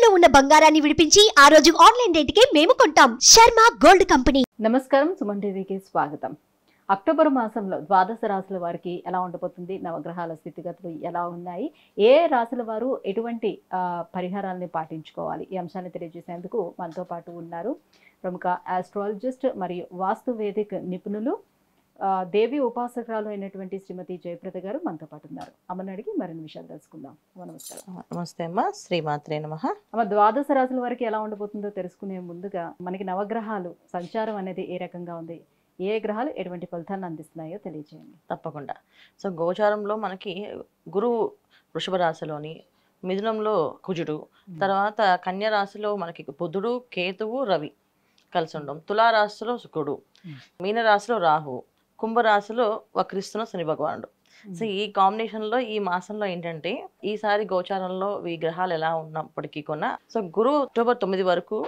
తాకట్టులో ఉన్న బంగారాన్ని విడిపించి ఆ రోజు ఆన్లైన్ రేటుకే మేము కొంటాం. Sharma gold company. నమస్కారం, సుమన్ టీవీకి స్వాగతం. అక్టోబర్ మాసంలో ద్వాదశ రాశుల వారికి ఎలా ఉండబోతుంది, నవగ్రహాల స్థితిగతులు ఎలా ఉన్నాయి, ఏ రాశుల వారు ఎటువంటి పరిహారాలని పాటించుకోవాలి, ఈ అంశాన్ని తెలియజేసేందుకు మనతో పాటు ఉన్నారు ప్రముఖ ఆస్ట్రాలజిస్ట్ మరియు వాస్తు వేదిక నిపుణులు, దేవి ఉపాసకురాలు అయినటువంటి శ్రీమతి జయప్రద గారు మనతో పాటు ఉన్నారు. అమ్మని అడిగి మరిన్ని విషయాలు తెలుసుకుందాం. నమస్కారం. నమస్తే అమ్మ, శ్రీమాత్రే నమః. అమ్మ, ద్వాదశ రాశుల వారికి ఎలా ఉండబోతుందో తెలుసుకునే ముందుగా మనకి నవగ్రహాలు సంచారం అనేది ఏ రకంగా ఉంది, ఏ గ్రహాలు ఎటువంటి ఫలితాలను అందిస్తున్నాయో తెలియజేయండి. తప్పకుండా. సో గోచారంలో మనకి గురువు వృషభ రాశిలోని, మిథునంలో కుజుడు, తర్వాత కన్య రాశిలో మనకి బుధుడు, కేతువు, రవి కలిసి ఉండడం, తులారాశిలో శుక్రుడు, మీనరాశిలో రాహు, కుంభరాశిలో వక్రిస్తున్న శని భగవానుడు. సో ఈ కాంబినేషన్లో ఈ మాసంలో ఏంటంటే ఈసారి గోచారంలో ఈ గ్రహాలు ఎలా ఉన్నప్పటికీ కూడా, సో గురువు అక్టోబర్ 9 వరకు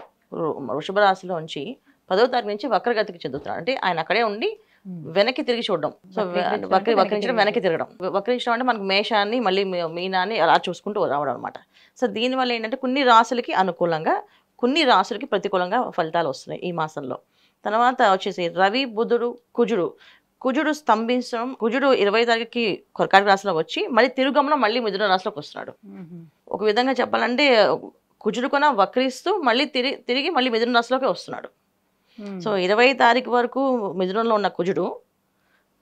వృషభ రాశిలో ఉంచి 10వ తారీఖు నుంచి వక్రగతికి చెందుతున్నాడు. అంటే ఆయన అక్కడే ఉండి వెనక్కి తిరిగి చూడడం. సో వక్రించడం, వెనక్కి తిరగడం. వక్రించడం అంటే మనకు మేషాన్ని మళ్ళీ మీనాన్ని అలా చూసుకుంటూ రావడం అనమాట. సో దీనివల్ల ఏంటంటే కొన్ని రాశులకి అనుకూలంగా, కొన్ని రాశులకి ప్రతికూలంగా ఫలితాలు వస్తున్నాయి ఈ మాసంలో. తర్వాత వచ్చేసి రవి, బుధుడు, కుజుడు స్తంభించడం. కుజుడు 20వ తారీఖుకి కర్కాటక రాశిలో వచ్చి మళ్ళీ తిరుగమనం మళ్ళీ మిథున రాశిలోకి వస్తున్నాడు. ఒక విధంగా చెప్పాలంటే కుజుడు కూడా వక్రిస్తూ మళ్ళీ తిరిగి మళ్ళీ మిథున రాశిలోకి వస్తున్నాడు. సో 20వ తారీఖు వరకు మిథునంలో ఉన్న కుజుడు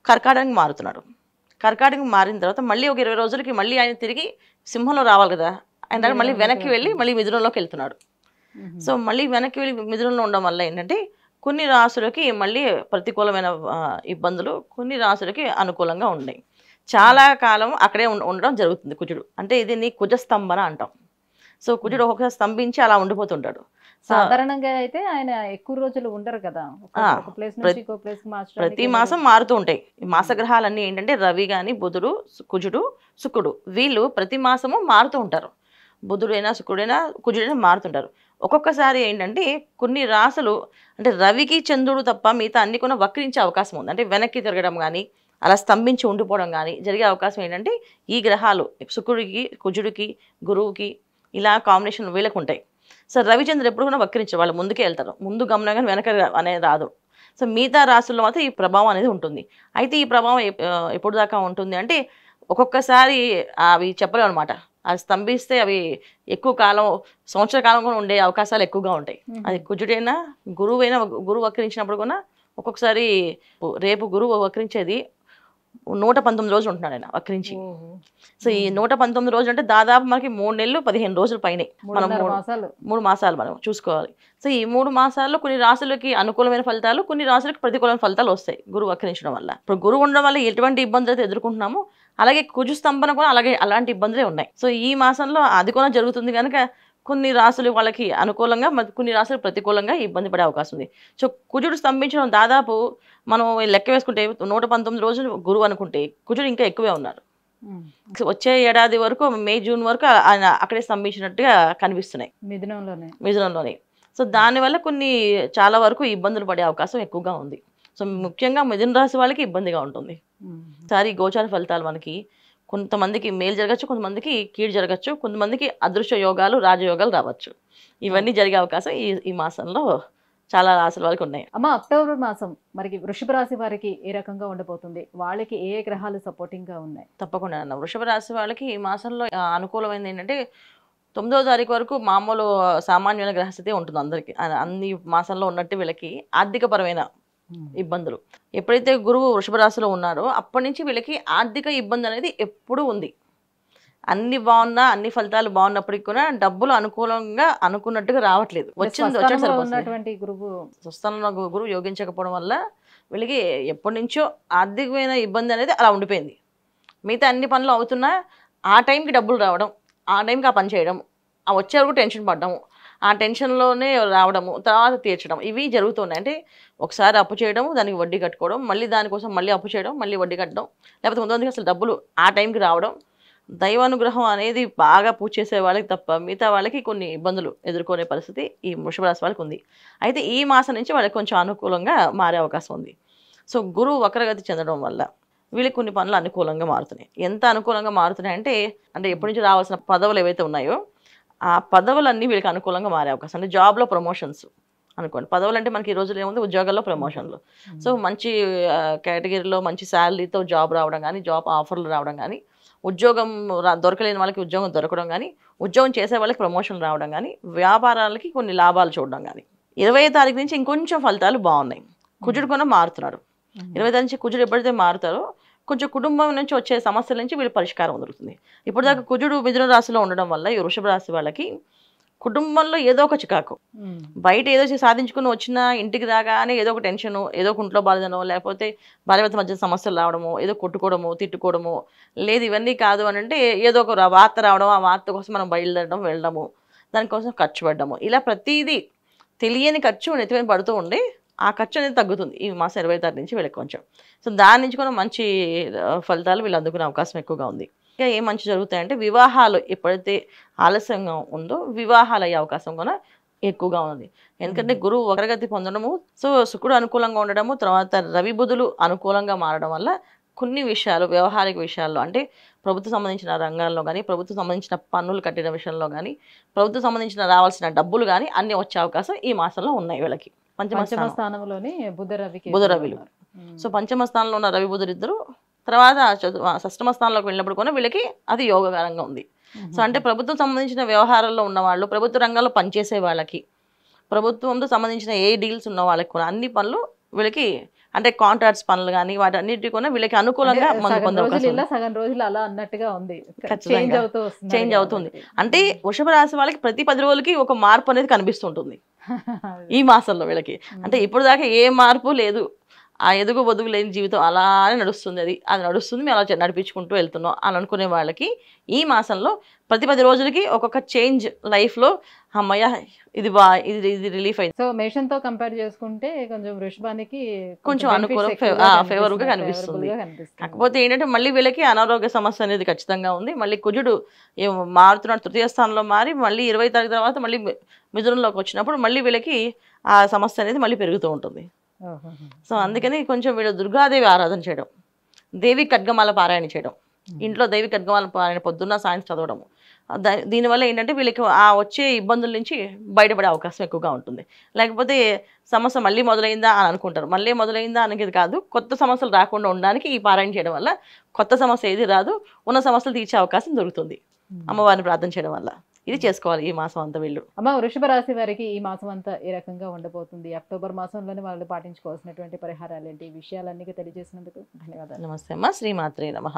కర్కాటకానికి మారుతున్నాడు. కర్కాటకం మారిన తర్వాత మళ్ళీ ఒక 20 రోజులకి మళ్ళీ ఆయన తిరిగి సింహంలో రావాలి కదా, ఆయన దగ్గర మళ్ళీ వెనక్కి వెళ్ళి మళ్ళీ మిథునంలోకి వెళ్తున్నాడు. సో మళ్ళీ వెనక్కి వెళ్ళి మిథునంలో ఉండడం వల్ల ఏంటంటే కొన్ని రాశులకి మళ్ళీ ప్రతికూలమైన ఇబ్బందులు, కొన్ని రాశులకి అనుకూలంగా ఉన్నాయి. చాలా కాలం అక్కడే ఉండడం జరుగుతుంది కుజుడు. అంటే ఇది నీ కుజస్తంభన అంటాం. సో కుజుడు ఒక్కొక్కసారి స్తంభించి అలా ఉండిపోతుంటాడు. సాధారణంగా అయితే ఆయన ఎక్కువ రోజులు ఉండరు కదా, ప్రతి మాసం మారుతూ ఉంటాయి. ఈ మాసగ్రహాలన్నీ ఏంటంటే రవి కానీ, బుధుడు, కుజుడు, శుక్రుడు, వీళ్ళు ప్రతి మాసము మారుతూ ఉంటారు. బుధుడైనా, శుక్రుడైనా, కుజుడైనా మారుతుంటారు. ఒక్కొక్కసారి ఏంటంటే కొన్ని రాశులు అంటే రవికి, చంద్రుడు తప్ప మిగతా అన్ని కూడా వక్రించే అవకాశం ఉంది. అంటే వెనక్కి తిరగడం కానీ, అలా స్తంభించి ఉండిపోవడం కానీ జరిగే అవకాశం ఏంటంటే ఈ గ్రహాలు శుక్రుడికి, కుజుడికి, గురువుకి ఇలా కాంబినేషన్ వీళ్ళకు ఉంటాయి. సో రవిచంద్రుడు ఎప్పుడు కూడా వక్రించారు, వాళ్ళు ముందుకే వెళ్తారు. ముందు గమనం కానీ వెనక అనేది రాదు. సో మిగతా రాశుల్లో మాత్రం ఈ ప్రభావం అనేది ఉంటుంది. అయితే ఈ ప్రభావం ఎప్పుడు దాకా ఉంటుంది అంటే ఒక్కొక్కసారి అవి చెప్పలేము అనమాట. అది స్తంభిస్తే అవి ఎక్కువ కాలం, సంవత్సర కాలం కూడా ఉండే అవకాశాలు ఎక్కువగా ఉంటాయి. అది కుజుడైనా, గురువైనా, గురువు వక్రించినప్పుడు కూడా ఒక్కొక్కసారి రేపు గురువు వక్రించేది 119 రోజులు ఉంటున్నాడు ఆయన వక్రించి. సో ఈ 119 రోజులు అంటే దాదాపు మనకి 3 నెలలు 15 రోజుల పైనే, మనం 3 మాసాలు మనం చూసుకోవాలి. సో ఈ 3 మాసాల్లో కొన్ని రాశులకి అనుకూలమైన ఫలితాలు, కొన్ని రాశులకి ప్రతికూలమైన ఫలితాలు వస్తాయి గురువు వక్రించడం వల్ల. ఇప్పుడు గురువు ఉండడం వల్ల ఎటువంటి ఇబ్బందులు అయితే ఎదుర్కొంటున్నామో అలాగే కుజు స్తంభన కూడా అలాంటి ఇబ్బందులే ఉన్నాయి. సో ఈ మాసంలో అది కూడా జరుగుతుంది కనుక కొన్ని రాశులు వాళ్ళకి అనుకూలంగా, కొన్ని రాశులు ప్రతికూలంగా ఇబ్బంది పడే అవకాశం ఉంది. సో కుజుడు స్తంభించడం దాదాపు మనం లెక్క వేసుకుంటే 119 రోజులు గురువు అనుకుంటే కుజుడు ఇంకా ఎక్కువే ఉన్నారు. వచ్చే ఏడాది వరకు మే, జూన్ వరకు ఆయన అక్కడే స్తంభించినట్టుగా కనిపిస్తున్నాయి మిథునంలోనే. సో దానివల్ల చాలా వరకు ఇబ్బందులు పడే అవకాశం ఎక్కువగా ఉంది. సో ముఖ్యంగా మిథున రాశి వాళ్ళకి ఇబ్బందిగా ఉంటుంది. సారి గోచార ఫలితాలు మనకి కొంతమందికి మేలు జరగచ్చు, కొంతమందికి కీడు జరగచ్చు, కొంతమందికి అదృశ్య యోగాలు, రాజయోగాలు రావచ్చు. ఇవన్నీ జరిగే అవకాశం ఈ మాసంలో చాలా రాశుల వాళ్ళకి ఉన్నాయి. అమ్మ, అక్టోబర్ మాసం మరి వృషభ రాశి వారికి ఏ రకంగా ఉండబోతుంది, వాళ్ళకి ఏ గ్రహాలు సపోర్టింగ్ గా ఉన్నాయి? తప్పకుండా అన్న, వృషభ రాశి వాళ్ళకి ఈ మాసంలో అనుకూలమైనది ఏంటంటే 9వ తారీఖు వరకు మామూలు సామాన్యమైన గ్రహస్థితి ఉంటుంది అందరికి. అన్ని మాసంలో ఉన్నట్టు వీళ్ళకి ఆర్థికపరమైన ఇబ్బందులు. ఎప్పుడైతే గురువు వృషభ రాశిలో ఉన్నారో అప్పటి నుంచి వీళ్ళకి ఆర్థిక ఇబ్బంది అనేది ఎప్పుడూ ఉంది. అన్ని బాగున్నా, అన్ని ఫలితాలు బాగున్నప్పటికీ కూడా డబ్బులు అనుకూలంగా అనుకున్నట్టుగా రావట్లేదు. వచ్చినటువంటి గురువు యోగించకపోవడం వల్ల వీళ్ళకి ఎప్పటి నుంచో ఆర్థికమైన ఇబ్బంది అనేది అలా ఉండిపోయింది. మిగతా అన్ని పనులు అవుతున్నా ఆ టైంకి డబ్బులు రావడం, ఆ టైంకి ఆ పని చేయడం, ఆ వచ్చే వరకు టెన్షన్ పడ్డము, ఆ టెన్షన్లోనే రావడము, తర్వాత తీర్చడం, ఇవి జరుగుతున్నాయి. అంటే ఒకసారి అప్పు చేయడం, దానికి వడ్డీ కట్టుకోవడం, మళ్ళీ దానికోసం మళ్ళీ అప్పు చేయడం, మళ్ళీ వడ్డీ కట్టడం, లేకపోతే కొంతమందికి అసలు డబ్బులు ఆ టైంకి రావడం. దైవానుగ్రహం అనేది బాగా పూజ చేసే వాళ్ళకి తప్ప మిగతా వాళ్ళకి కొన్ని ఇబ్బందులు ఎదుర్కొనే పరిస్థితి ఈ వృషభ రాశి వాళ్ళకి ఉంది. అయితే ఈ మాసం నుంచి వాళ్ళకి కొంచెం అనుకూలంగా మారే అవకాశం ఉంది. సో గురువు వక్రగతి చెందడం వల్ల వీళ్ళకి కొన్ని పనులు అనుకూలంగా మారుతున్నాయి. ఎంత అనుకూలంగా మారుతున్నాయి అంటే ఎప్పటి నుంచి రావాల్సిన పదవులు ఏవైతే ఉన్నాయో ఆ పదవులన్నీ వీళ్ళకి అనుకూలంగా మారే అవకాశం, అంటే జాబ్లో ప్రమోషన్స్ అనుకోండి. పదవులు అంటే మనకి ఈ రోజుల్లో ఏముంది, ఉద్యోగాల్లో ప్రమోషన్లు. సో మంచి కేటగిరీలో మంచి శాలరీతో జాబ్ రావడం కానీ, జాబ్ ఆఫర్లు రావడం కానీ, ఉద్యోగం దొరకలేని వాళ్ళకి ఉద్యోగం దొరకడం కానీ, ఉద్యోగం చేసే వాళ్ళకి ప్రమోషన్ రావడం కానీ, వ్యాపారాలకి కొన్ని లాభాలు చూడడం కానీ. 20వ తారీఖు నుంచి ఇంకొంచెం ఫలితాలు బాగున్నాయి. కుజుడు కూడా మారుతున్నాడు. 20 తారీఖు నుంచి కుజుడు ఎప్పుడైతే మారుతారో కొంచెం కుటుంబం నుంచి వచ్చే సమస్యల నుంచి వీళ్ళు పరిష్కారం దొరుకుతుంది. ఇప్పుడు దాకా కుజుడు మిథున రాశిలో ఉండడం వల్ల ఈ వృషభ రాశి వాళ్ళకి కుటుంబంలో ఏదో ఒక చికాకు, బయట ఏదో సాధించుకుని వచ్చినా ఇంటికి రాగానే ఏదో ఒక టెన్షను, ఏదో ఒక ఇంట్లో బాధనో, లేకపోతే భార్యాభర్త మధ్య సమస్యలు రావడము, ఏదో కొట్టుకోవడము, తిట్టుకోవడము, లేదు ఇవన్నీ కాదు అని అంటే ఏదో ఒక వార్త రావడం, ఆ వార్త కోసం మనం బయలుదేరడం, వెళ్ళడము, దానికోసం ఖర్చు పెట్టడము, ఇలా ప్రతిదీ తెలియని ఖర్చు నెత్తిమీద పడుతూ ఉండి ఆ ఖర్చు అనేది తగ్గుతుంది ఈ మాసం 20వ తారీఖు నుంచి వీళ్ళకి కొంచెం. సో దాని నుంచి కూడా మంచి ఫలితాలు వీళ్ళు అందుకునే అవకాశం ఎక్కువగా ఉంది. ఇంకా ఏం మంచి జరుగుతాయంటే వివాహాలు ఎప్పుడైతే ఆలస్యంగా ఉందో వివాహాలు అయ్యే అవకాశం కూడా ఎక్కువగా ఉంది. ఎందుకంటే గురువు వక్రగతి పొందడము, సో శుక్రుడు అనుకూలంగా ఉండడము, తర్వాత రవి బుధులు అనుకూలంగా మారడం వల్ల కొన్ని విషయాలు వ్యవహారిక విషయాల్లో, అంటే ప్రభుత్వం సంబంధించిన రంగాల్లో కానీ, ప్రభుత్వం సంబంధించిన పన్నులు కట్టిన విషయంలో కానీ, ప్రభుత్వం సంబంధించిన రావాల్సిన డబ్బులు కానీ అన్నీ వచ్చే అవకాశం ఈ మాసంలో ఉన్నాయి వీళ్ళకి. పంచమ స్థానంలోనే బుధ రవిలు. సో పంచమ స్థానంలో ఉన్న రవి బుధులు ఇద్దరు, తర్వాత షష్టమ స్థానంలోకి వెళ్ళినప్పుడు కూడా వీళ్ళకి అది యోగకరంగా ఉంది. సో అంటే ప్రభుత్వం సంబంధించిన వ్యవహారాల్లో ఉన్నవాళ్ళు, ప్రభుత్వ రంగంలో పనిచేసే వాళ్ళకి, ప్రభుత్వంతో సంబంధించిన ఏ డీల్స్ ఉన్న వాళ్ళకి కూడా అన్ని పనులు వీళ్ళకి, అంటే కాంట్రాక్ట్స్ పనులు కానీ వాటన్నిటి కూడా వీళ్ళకి అనుకూలంగా సగం రోజులు అలా అన్నట్టుగా ఉంది, చేంజ్ అవుతుంది. అంటే వృషభ రాశి వాళ్ళకి ప్రతి 10 రోజులకి ఒక మార్పు అనేది కనిపిస్తుంటుంది ఈ మాసంలో వీళ్ళకి. అంటే ఇప్పుడు దాకా ఏ మార్పు లేదు, ఆ ఎదుగు బొదుగు లేని జీవితం అలానే నడుస్తుంది, అది నడుస్తుంది, మేము అలా నడిపించుకుంటూ వెళ్తున్నాం అని అనుకునే వాళ్ళకి ఈ మాసంలో ప్రతి 10 రోజులకి ఒక్కొక్క చేంజ్ లైఫ్లో, అమ్మయ్య ఇది ఇది రిలీఫ్ అయింది. సో మేషంతో కంపేర్ చేసుకుంటే కొంచెం వృషభానికి కొంచెం అనుకూలం ఫేవర్గా కనిపిస్తుంది. కాకపోతే ఏంటంటే మళ్ళీ వీళ్ళకి అనారోగ్య సమస్య అనేది ఖచ్చితంగా ఉంది. మళ్ళీ కుజుడు మారుతున్నాడు, తృతీయ స్థానంలో మారి మళ్ళీ 20వ తారీఖు తర్వాత మళ్ళీ మిథునంలోకి వచ్చినప్పుడు మళ్ళీ వీళ్ళకి ఆ సమస్య అనేది మళ్ళీ పెరుగుతూ ఉంటుంది. సో అందుకని కొంచెం వీళ్ళు దుర్గాదేవి ఆరాధన చేయడం, దేవి ఖడ్గమాల పారాయణ చేయడం, ఇంట్లో దేవి ఖడ్గమాల పారాయణ పొద్దున్న సాయంత్రం చదవడము, దీనివల్ల ఏంటంటే వీళ్ళకి ఆ వచ్చే ఇబ్బందుల నుంచి బయటపడే అవకాశం ఎక్కువగా ఉంటుంది. లేకపోతే సమస్య మళ్ళీ మొదలైందా అని అనుకుంటారు, మళ్ళీ మొదలైందా అనేది కాదు, కొత్త సమస్యలు రాకుండా ఉండడానికి ఈ పారాయణ చేయడం వల్ల కొత్త సమస్య ఏది రాదు, ఉన్న సమస్యలు తీర్చే అవకాశం దొరుకుతుంది అమ్మవారిని ప్రార్థన చేయడం వల్ల. ఇది చేసుకోవాలి ఈ మాసం అంతా వీళ్ళు. అమ్మ, వృషభ రాశి వారికి ఈ మాసం అంతా ఏ రకంగా ఉండబోతుంది? అక్టోబర్ మాసంలోనే వాళ్ళు పాటించుకోవాల్సినటువంటి పరిహారాలు ఏంటి? ఈ విషయాలన్నీ తెలియజేసినందుకు ధన్యవాదాలు. నమస్తే అమ్మ. శ్రీమాత్రే నమః.